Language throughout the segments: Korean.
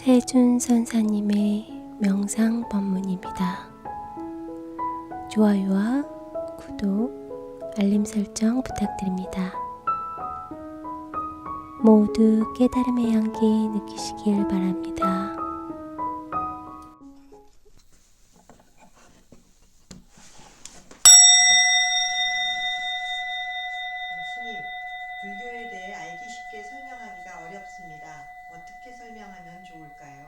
해준 선사님의 명상 법문입니다. 좋아요와 구독, 알림 설정 부탁드립니다. 모두 깨달음의 향기 느끼시길 바랍니다. 스님, 불교에 대해 알기 쉽게 설명하기가 어렵습니다. 어떻게 설명하면 좋을까요?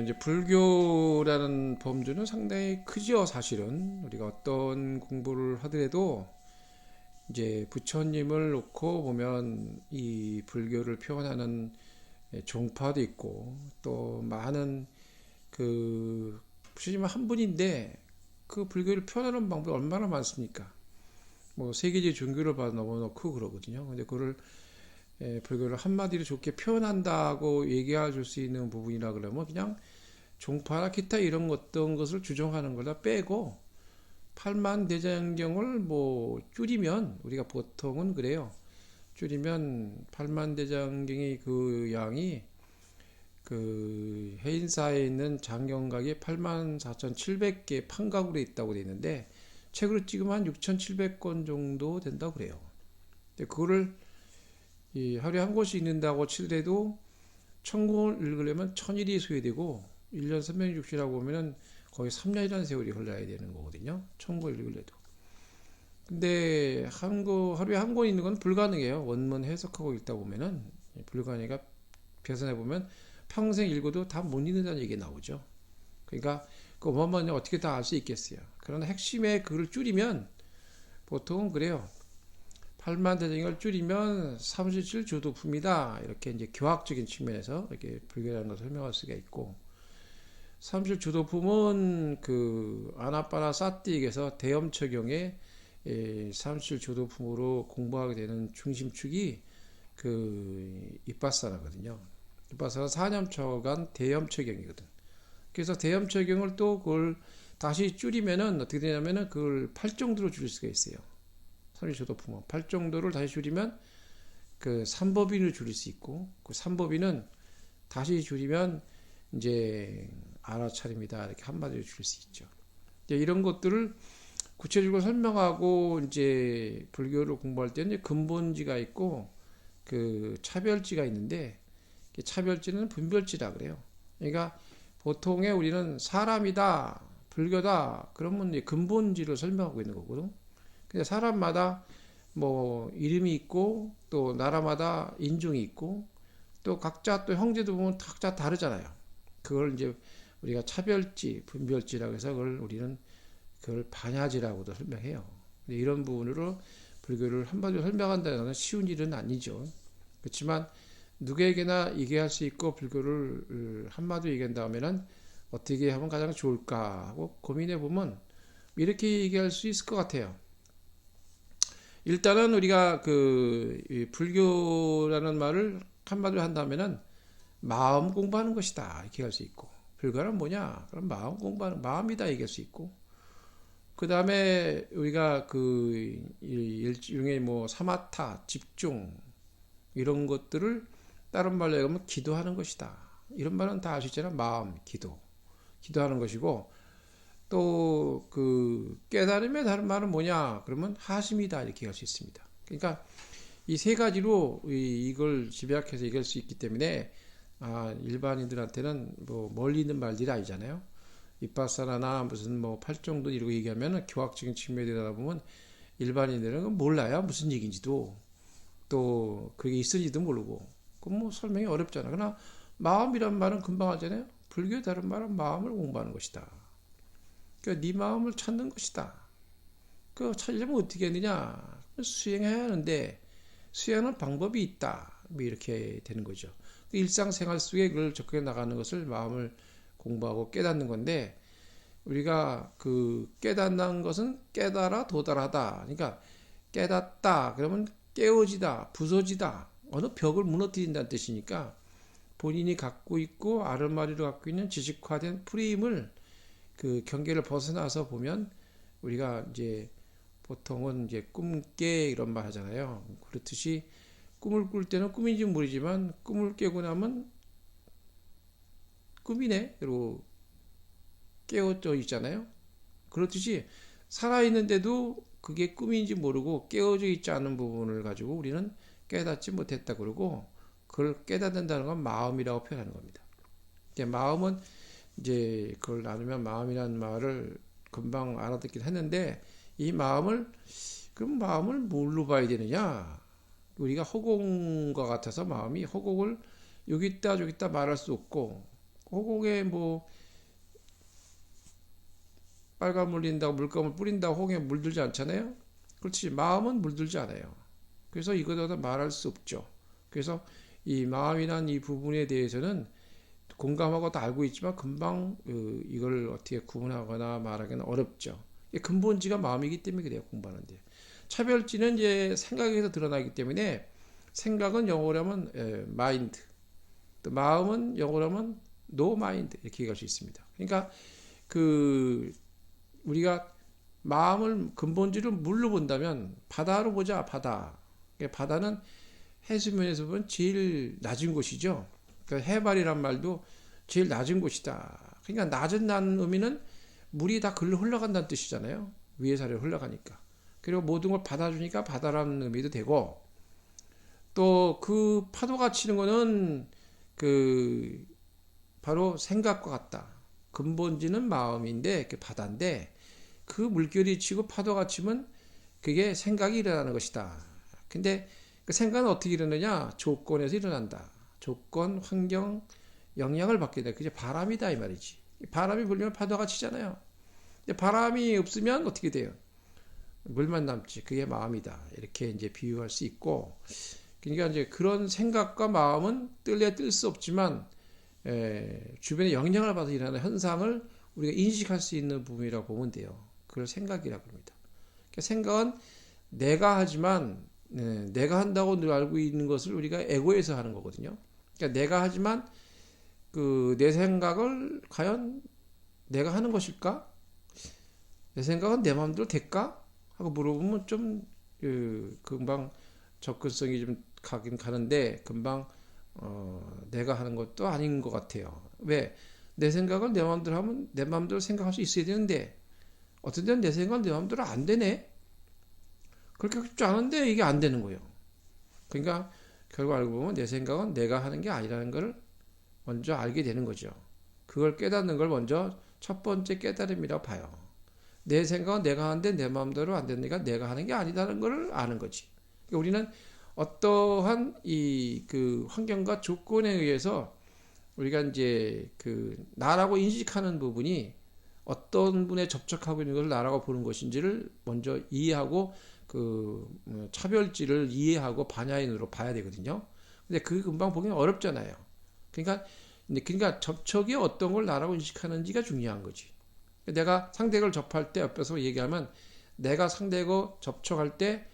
이제 불교라는 범주는 상당히 크죠, 사실은. 우리가 어떤 공부를 하더라도 이제 부처님을 놓고 보면 이 불교를 표현하는 종파도 있고, 또 많은 부처님은 한 분인데 그 불교를 표현하는 방법이 얼마나 많습니까? 뭐 세계적인 종교를 봐도 너무 크고 그러거든요. 근데 그거를 불교를 한마디로 좋게 표현한다고 얘기해 줄 수 있는 부분이라 그러면 그냥 종파나 기타 이런 어떤 것을 주종하는 걸 다 빼고 팔만대장경을 뭐 줄이면, 우리가 보통은 그래요. 줄이면 팔만대장경의 그 양이 그 해인사에 있는 장경각이 84,700개 판각으로 있다고 되어 있는데 책으로 찍으면 한 6,700권 정도 된다고 그래요. 근데 그거를 하루에 한 권씩 읽는다고 치더라도 1000권을 읽으려면 1000일이 소요되고 1년 360이라고 보면은 거의 3년이라는 세월이 흘러야 되는 거거든요. 1000권 읽으려도. 근데 하루에 한 권 읽는 건 불가능해요. 원문 해석하고 읽다 보면은 불가능해가 계산해 보면 평생 읽어도 다 못 읽는다는 얘기가 나오죠. 그러니까 그 어마어마한 어떻게 다 알 수 있겠어요. 그러나 핵심의 글을 줄이면 보통은 그래요. 팔만대장경을 줄이면 37조도품이다. 이렇게 이제 교학적인 측면에서 이렇게 불교라는 것을 설명할 수가 있고, 37조도품은 그 아나빠나 사띠익에서 대염처경의 37조도품으로 공부하게 되는 중심축이 그 이빠사나거든요. 이빠사나 4념처간 대염처경이거든. 그래서 대염처경을 또 그걸 다시 줄이면은 어떻게 되냐면은 그걸 8정도로 줄일 수가 있어요. 37조도품은 8정도를 다시 줄이면 그 삼법인을 줄일 수 있고, 그 삼법인은 다시 줄이면 이제 알아차림이다, 이렇게 한마디로 줄일 수 있죠. 이런 것들을 구체적으로 설명하고 이제 불교를 공부할 때는 근본지가 있고 그 차별지가 있는데, 차별지는 분별지라 그래요. 그러니까 보통에 우리는 사람이다, 불교다 그러면 근본지를 설명하고 있는 거거든. 근데 사람마다 뭐 이름이 있고 또 나라마다 인종이 있고 또 각자 또 형제도 보면 각자 다르잖아요. 그걸 이제 우리가 차별지, 분별지라고 해서 우리는 그걸 반야지라고도 설명해요. 이런 부분으로 불교를 한마디로 설명한다는 것은 쉬운 일은 아니죠. 그렇지만 누구에게나 얘기할 수 있고 불교를 한마디로 얘기한다 하면은 어떻게 하면 가장 좋을까 하고 고민해 보면 이렇게 얘기할 수 있을 것 같아요. 일단은 우리가 불교라는 말을 한마디로 한다면은 마음 공부하는 것이다 이렇게 할 수 있고, 불교는 뭐냐? 그럼 마음 공부하는 마음이다 얘기할 수 있고, 그 다음에 우리가 일종의 뭐 사마타, 집중 이런 것들을 다른 말로 얘기하면 기도하는 것이다. 이런 말은 다 알 수 있잖아. 마음, 기도하는 것이고, 또 깨달음의 다른 말은 뭐냐? 그러면 하심이다 이렇게 할 수 있습니다. 그러니까 이 세 가지로 이걸 집약해서 얘기할 수 있기 때문에 일반인들한테는 뭐 멀리 있는 말들이 아니잖아요. 이빠사나나 무슨 뭐 팔정도 이러고 얘기하면 교학적인 측면에 되다 보면 일반인들은 몰라요. 무슨 얘기인지도, 또 그게 있을지도 모르고, 그럼 뭐 설명이 어렵잖아. 그러나 마음이란 말은 금방 하잖아요. 불교의 다른 말은 마음을 공부하는 것이다. 그러니까 네 마음을 찾는 것이다. 그거 찾으려면 어떻게 했느냐? 수행해야 하는데 수행하는 방법이 있다. 뭐 이렇게 되는 거죠. 일상생활 속에 그걸 접근해 나가는 것을 마음을 공부하고 깨닫는 건데, 우리가 깨닫는 것은 깨달아 도달하다. 그러니까 깨닫다 그러면 깨어지다, 부서지다, 어느 벽을 무너뜨린다는 뜻이니까 본인이 갖고 있고 아르마리로 갖고 있는 지식화된 프레임을 경계를 벗어나서 보면, 우리가 이제 보통은 이제 꿈깨 이런 말 하잖아요. 그렇듯이 꿈을 꿀 때는 꿈인지 모르지만 꿈을 깨고 나면 꿈이네 이러고 깨어져 있잖아요. 그렇듯이 살아있는데도 그게 꿈인지 모르고 깨어져 있지 않은 부분을 가지고 우리는 깨닫지 못했다 그러고, 그걸 깨닫는다는 건 마음이라고 표현하는 겁니다. 마음은 이제 그걸 나누면 마음이라는 말을 금방 알아듣긴 했는데, 이 마음을, 그럼 마음을 뭘로 봐야 되느냐? 우리가 허공과 같아서 마음이 허공을 여기 있다 저기 있다 말할 수 없고, 허공에 뭐 빨간 물린다고 물감을 뿌린다고 허공에 물들지 않잖아요. 그렇지, 마음은 물들지 않아요. 그래서 이거보다 말할 수 없죠. 그래서 이 마음이란 이 부분에 대해서는 공감하고 다 알고 있지만 금방 이걸 어떻게 구분하거나 말하기는 어렵죠. 근본지가 마음이기 때문에 그래요, 공부하는데. 차별지는 이제 생각에서 드러나기 때문에, 생각은 영어로 하면 마인드, 또 마음은 영어로 하면 노 마인드, 이렇게 얘기할 수 있습니다. 그러니까 우리가 마음을 근본지를 물로 본다면 바다로 보자. 바다는 해수면에서 보면 제일 낮은 곳이죠. 그러니까 해발이란 말도 제일 낮은 곳이다. 그러니까 낮은 의미는 물이 다 글로 흘러간다는 뜻이잖아요. 위에서 아래로 흘러가니까. 그리고 모든 걸 받아주니까 바다라는 의미도 되고, 또 그 파도가 치는 거는 바로 생각과 같다. 근본지는 마음인데 바다인데, 그 물결이 치고 파도가 치면 그게 생각이 일어나는 것이다. 근데 그 생각은 어떻게 일어나냐? 조건에서 일어난다. 조건, 환경, 영향을 받게 돼. 그게 바람이다 이 말이지. 바람이 불면 파도가 치잖아요. 근데 바람이 없으면 어떻게 돼요? 물만 남지. 그게 마음이다. 이렇게 이제 비유할 수 있고, 그러니까 이제 그런 생각과 마음은 뜰 수 없지만 주변에 영향을 받아서 일어나는 현상을 우리가 인식할 수 있는 부분이라고 보면 돼요. 그걸 생각이라고 합니다. 그러니까 생각은 내가 하지만 내가 한다고 늘 알고 있는 것을 우리가 에고에서 하는 거거든요. 그러니까 내가 하지만 내 생각을 과연 내가 하는 것일까? 내 생각은 내 마음대로 될까? 하고 물어보면 좀 금방 접근성이 좀 가긴 가는데, 금방 내가 하는 것도 아닌 것 같아요. 왜? 내 생각을 내 마음대로 하면 내 마음대로 생각할 수 있어야 되는데, 어떤 때는 내 생각은 내 마음대로 안 되네? 그렇게 하고 싶지 않은데 이게 안 되는 거예요. 그러니까 결국 알고 보면 내 생각은 내가 하는 게 아니라는 걸 먼저 알게 되는 거죠. 그걸 깨닫는 걸 먼저 첫 번째 깨달음이라고 봐요. 내 생각은 내가 하는데 내 마음대로 안 되니까 내가 하는 게 아니다는 걸 아는 거지. 그러니까 우리는 어떠한 환경과 조건에 의해서 우리가 이제 나라고 인식하는 부분이 어떤 분에 접촉하고 있는 것을 나라고 보는 것인지를 먼저 이해하고 차별지를 이해하고 반야인으로 봐야 되거든요. 근데 금방 보기는 어렵잖아요. 그러니까 접촉이 어떤 걸 나라고 인식하는지가 중요한 거지. 내가 상대를 접할 때 옆에서 얘기하면, 내가 상대하고 접촉할 때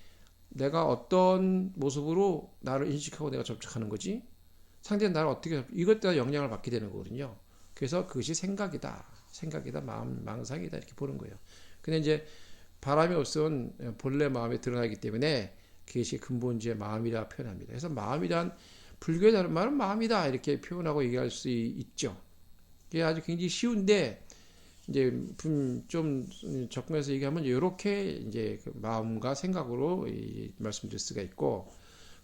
내가 어떤 모습으로 나를 인식하고 내가 접촉하는 거지, 상대는 나를 어떻게 이것 때문에 영향을 받게 되는 거거든요. 그래서 그것이 생각이다, 망상이다, 이렇게 보는 거예요. 근데 이제 바람이 없으면 본래 마음이 드러나기 때문에 그것이 근본지의 마음이라 표현합니다. 그래서 마음이란, 불교의 다른 말은 마음이다 이렇게 표현하고 얘기할 수 있죠. 이게 아주 굉장히 쉬운데, 이제 좀 접근해서 얘기하면 이렇게 이제 마음과 생각으로 말씀드릴 수가 있고,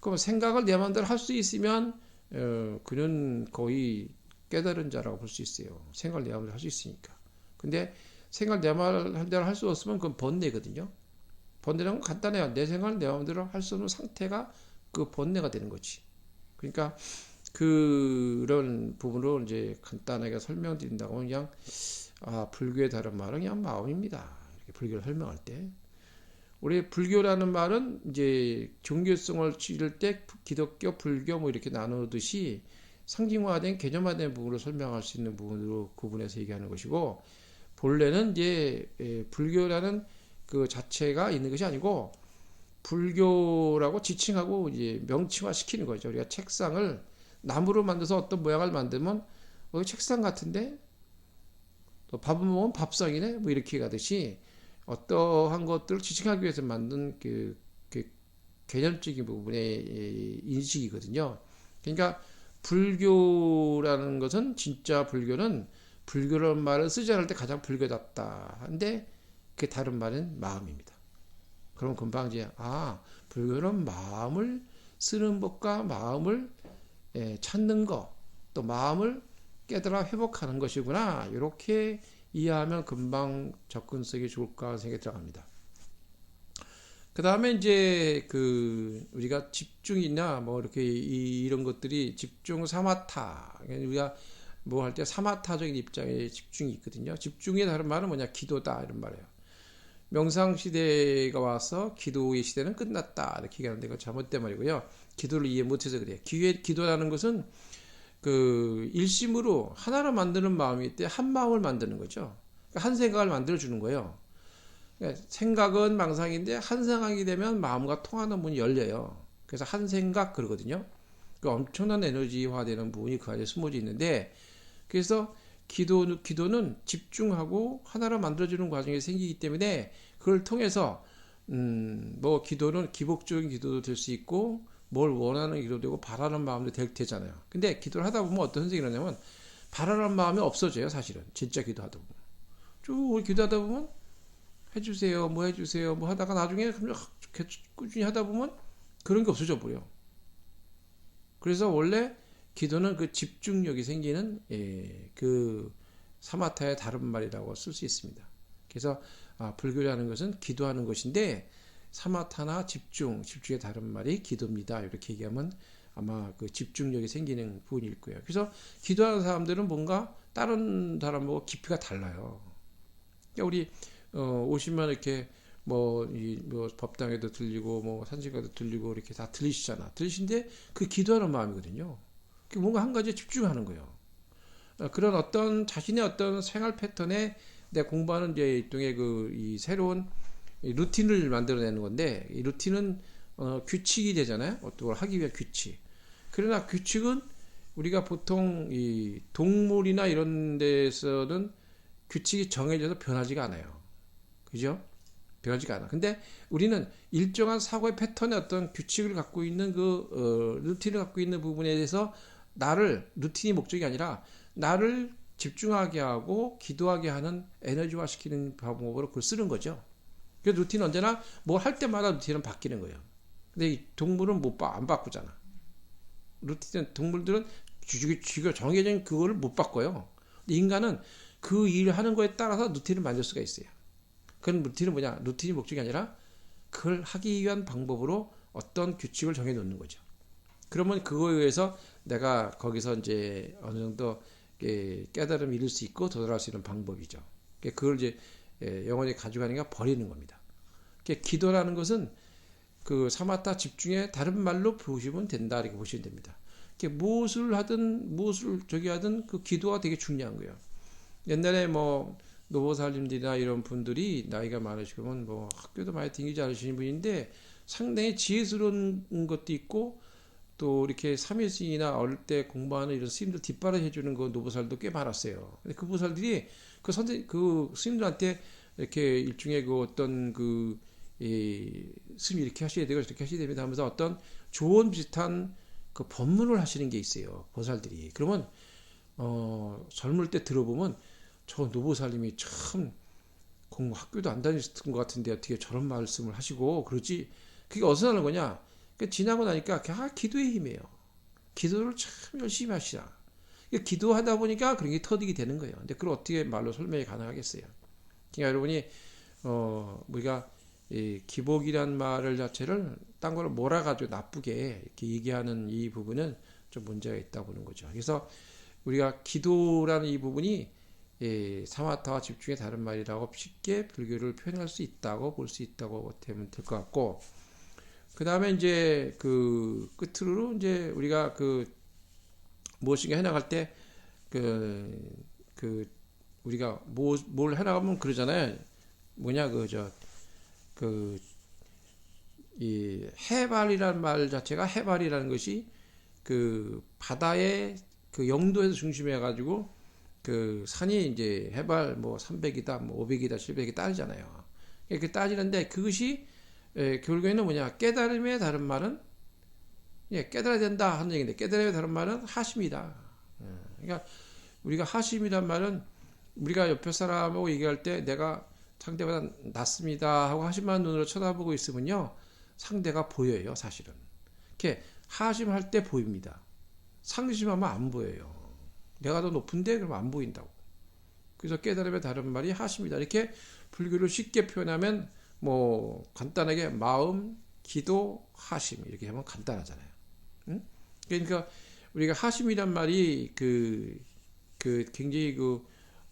그럼 생각을 내 마음대로 할 수 있으면 그는 거의 깨달은 자라고 볼 수 있어요. 생각을 내 마음대로 할 수 있으니까. 근데 생각을 내 마음대로 할 수 없으면 그건 번뇌거든요. 번뇌는 간단해요. 내 생각을 내 마음대로 할 수 없는 상태가 그 번뇌가 되는 거지. 그러니까 그런 부분으로 이제 간단하게 설명드린다고 하면, 그냥 불교의 다른 말은 그냥 마음입니다. 이렇게 불교를 설명할 때, 우리 불교라는 말은 이제 종교성을 치를 때 기독교, 불교 뭐 이렇게 나누듯이 상징화된, 개념화된 부분을 설명할 수 있는 부분으로 구분해서 얘기하는 것이고, 본래는 이제 불교라는 그 자체가 있는 것이 아니고, 불교라고 지칭하고 이제 명칭화 시키는 거죠. 우리가 책상을 나무로 만들어서 어떤 모양을 만들면 책상 같은데, 또 밥을 먹으면 밥상이네, 뭐 이렇게 가듯이 어떠한 것들을 지칭하기 위해서 만든 그 개념적인 부분의 인식이거든요. 그러니까 불교라는 것은 진짜 불교는 불교라는 말을 쓰지 않을 때 가장 불교답다. 한데 그 다른 말은 마음입니다. 그럼 금방 이제 불교는 마음을 쓰는 법과 마음을 찾는 것, 또 마음을 깨달아 회복하는 것이구나. 이렇게 이해하면 금방 접근성이 좋을까 생각이 들어갑니다. 그 다음에 이제 우리가 집중이나 뭐 이렇게 이런 것들이 집중 사마타, 우리가 뭐 할 때 사마타적인 입장에 집중이 있거든요. 집중의 다른 말은 뭐냐? 기도다 이런 말이에요. 명상 시대가 와서 기도의 시대는 끝났다 이렇게 얘기하는데 그거 잘못된 말이고요. 기도를 이해 못해서 그래요. 기도라는 것은 일심으로 하나로 만드는 마음이 있대 한 마음을 만드는 거죠. 그러니까 한 생각을 만들어 주는 거예요. 그러니까 생각은 망상인데 한 생각이 되면 마음과 통하는 문이 열려요. 그래서 한 생각 그러거든요. 그 엄청난 에너지화되는 부분이 그 안에 숨어져 있는데 그래서 기도는 집중하고 하나로 만들어주는 과정이 생기기 때문에 그걸 통해서 뭐 기도는 기복적인 기도도 될 수 있고 뭘 원하는 기도도 되고 바라는 마음도 되잖아요. 근데 기도를 하다 보면 어떤 현상이 일어나냐면 바라는 마음이 없어져요. 사실은 진짜 기도하다 보면 쭉 기도하다 보면 해주세요 뭐 해주세요 뭐 하다가 나중에 꾸준히 하다 보면 그런 게 없어져 버려. 그래서 원래 기도는 그 집중력이 생기는 그 사마타의 다른 말이라고 쓸 수 있습니다. 그래서 불교라는 것은 기도하는 것인데 사마타나 집중의 다른 말이 기도입니다. 이렇게 얘기하면 아마 그 집중력이 생기는 부분일 거예요. 그래서 기도하는 사람들은 뭔가 다른 사람하고 깊이가 달라요. 그러니까 우리 오시면 이렇게 뭐 법당에도 들리고 뭐 산책가도 들리고 이렇게 다 들리시잖아. 들리신데 그 기도하는 마음이거든요. 뭔가 한 가지에 집중하는 거예요. 그런 어떤 자신의 어떤 생활 패턴에 내가 공부하는 이제 일종의 이 새로운 루틴을 만들어내는 건데 이 루틴은 규칙이 되잖아요. 어떤 걸 하기 위한 규칙. 그러나 규칙은 우리가 보통 이 동물이나 이런 데서는 규칙이 정해져서 변하지가 않아요. 그죠? 변하지가 않아. 근데 우리는 일정한 사고의 패턴의 어떤 규칙을 갖고 있는 루틴을 갖고 있는 부분에 대해서 루틴이 목적이 아니라 나를 집중하게 하고 기도하게 하는 에너지화 시키는 방법으로 그걸 쓰는 거죠. 그래서 루틴은 언제나 뭘 할 때마다 루틴은 바뀌는 거예요. 근데 이 동물은 안 바꾸잖아. 동물들은 쥐가 정해진 그거를 못 바꿔요. 근데 인간은 그 일을 하는 거에 따라서 루틴을 만들 수가 있어요. 그런 루틴은 뭐냐? 루틴이 목적이 아니라 그걸 하기 위한 방법으로 어떤 규칙을 정해 놓는 거죠. 그러면 그거에 의해서 내가 거기서 이제 어느 정도 깨달음을 이룰 수 있고 도달할 수 있는 방법이죠. 그걸 이제 영원히 가져가는 게 버리는 겁니다. 기도라는 것은 그 사마타 집중에 다른 말로 보시면 된다 이렇게 보시면 됩니다. 무엇을 하든 그 기도가 되게 중요한 거예요. 옛날에 뭐 노보살님들이나 이런 분들이 나이가 많으시고 뭐 학교도 많이 다니지 않으시는 분인데 상당히 지혜스러운 것도 있고 또 이렇게 삼일승이나 어릴 때 공부하는 이런 스님들 뒷바라 해주는 그 노보살도 꽤 많았어요. 근데 그 보살들이 그 스님들한테 이렇게 일종의 그 어떤 스님 이렇게 하셔야 되고 이렇게 하셔야 됩니다 하면서 어떤 조언 비슷한 그 법문을 하시는 게 있어요. 보살들이. 그러면 젊을 때 들어보면 저 노보살님이 참 학교도 안 다니셨던 것 같은데 어떻게 저런 말씀을 하시고 그러지. 그게 어디서 나는 거냐. 지나고 나니까 기도의 힘이에요. 기도를 참 열심히 하시라. 기도하다 보니까 그런 게 터득이 되는 거예요. 근데 그걸 어떻게 말로 설명이 가능하겠어요. 그러니까 여러분이 우리가 기복이란 말을 자체를 딴 거를 몰아가지고 나쁘게 이렇게 얘기하는 이 부분은 좀 문제가 있다고 보는 거죠. 그래서 우리가 기도라는 이 부분이 사마타와 집중의 다른 말이라고 쉽게 불교를 표현할 수 있다고 볼 수 있다고 되면 될 것 같고, 그 다음에 이제 그 끝으로 이제 우리가 무엇인가 해나갈 때 우리가 뭘 해나가면 그러잖아요. 뭐냐 이 해발이라는 말 자체가 해발이라는 것이 그 바다의 그 영도에서 중심해 가지고 그 산이 이제 해발 뭐 300이다, 뭐 500이다, 700이 따지잖아요. 이렇게 따지는데 그것이 결국에는 뭐냐 깨달음의 다른 말은 예, 깨달아야 된다 하는 얘기인데 깨달아야 다른 말은 하심이다. 예, 그러니까 우리가 하심이란 말은 우리가 옆에 사람하고 얘기할 때 내가 상대보다 낫습니다 하고 하심한 눈으로 쳐다보고 있으면요 상대가 보여요 사실은. 이렇게 하심할 때 보입니다. 상심하면 안 보여요. 내가 더 높은데 그러면 안 보인다고. 그래서 깨달음의 다른 말이 하심이다. 이렇게 불교를 쉽게 표현하면 뭐 간단하게 마음, 기도, 하심 이렇게 하면 간단하잖아요. 응? 그러니까 우리가 하심이란 말이 그 굉장히 그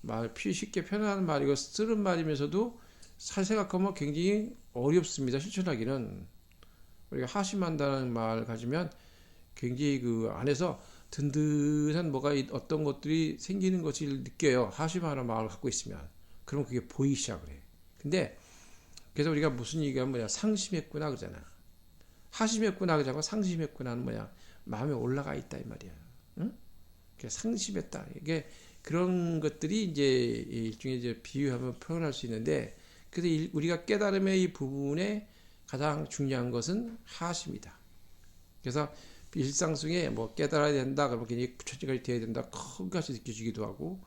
말 쉽게 표현하는 말이고 쓰는 말이면서도 잘 생각하면 굉장히 어렵습니다. 실천하기는. 우리가 하심한다는 말 가지면 굉장히 그 안에서 든든한 뭐가 어떤 것들이 생기는 것을 느껴요. 하심하는 마음을 갖고 있으면. 그러면 그게 보이기 시작을 해. 근데 그래서 우리가 무슨 얘기하면 뭐냐 상심했구나 그러잖아. 하심했구나 그러잖아. 상심했구나는 뭐냐 마음에 올라가 있다 이 말이야. 응? 상심했다. 이게 그런 것들이 이제 일종의 이제 비유하면 표현할 수 있는데 그래서 우리가 깨달음의 이 부분에 가장 중요한 것은 하심이다. 그래서 일상 속에 뭐 깨달아야 된다 그러면 굉장히 구체적이 돼야 된다 큰 것이 느껴지기도 하고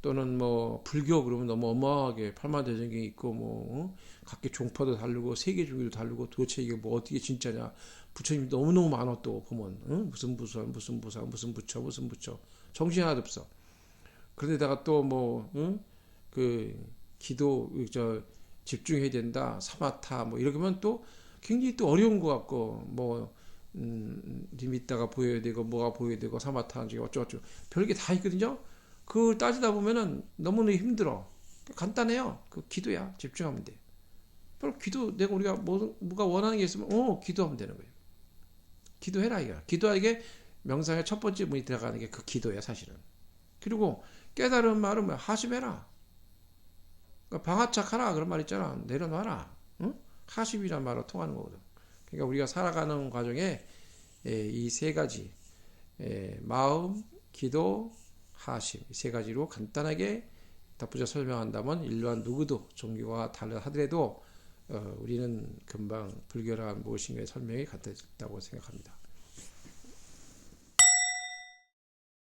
또는 뭐 불교 그러면 너무 어마하게 팔만대장경이 있고 뭐 각기 종파도 다르고 세계 종교도 다르고 도대체 이게 뭐 어떻게 진짜냐 부처님이 너무너무 많아 또 보면 무슨 부선 무슨 부상 무슨 부처 무슨 부처 정신 하나도 없어. 그런데다가 또 뭐 그 기도 저 집중해야 된다 사마타 뭐 이렇게 하면 또 굉장히 또 어려운 것 같고 뭐 리미다가 보여야 되고 뭐가 보여야 되고 사마타 어쩌고저쩌고 별게 다 있거든요. 그걸 따지다 보면은 너무너무 힘들어. 간단해요. 그 기도야. 집중하면 돼. 바로 기도 내가 우리가 뭐가 원하는 게 있으면 기도하면 되는 거예요. 기도해라 이거. 기도하게 명상의 첫 번째 문이 들어가는 게 그 기도야 사실은. 그리고 깨달은 말은 뭐야? 하심해라. 그러니까 방아착하라 그런 말 있잖아. 내려놔라. 응? 하심이란 말로 통하는 거거든. 그러니까 우리가 살아가는 과정에 이 세 가지 마음, 기도, 하심 이 세 가지로 간단하게 덧붙여 설명한다면 일반 누구도 종교가 다르더라도 우리는 금방 불교란 무엇인가의 설명이 간단해졌다고 생각합니다.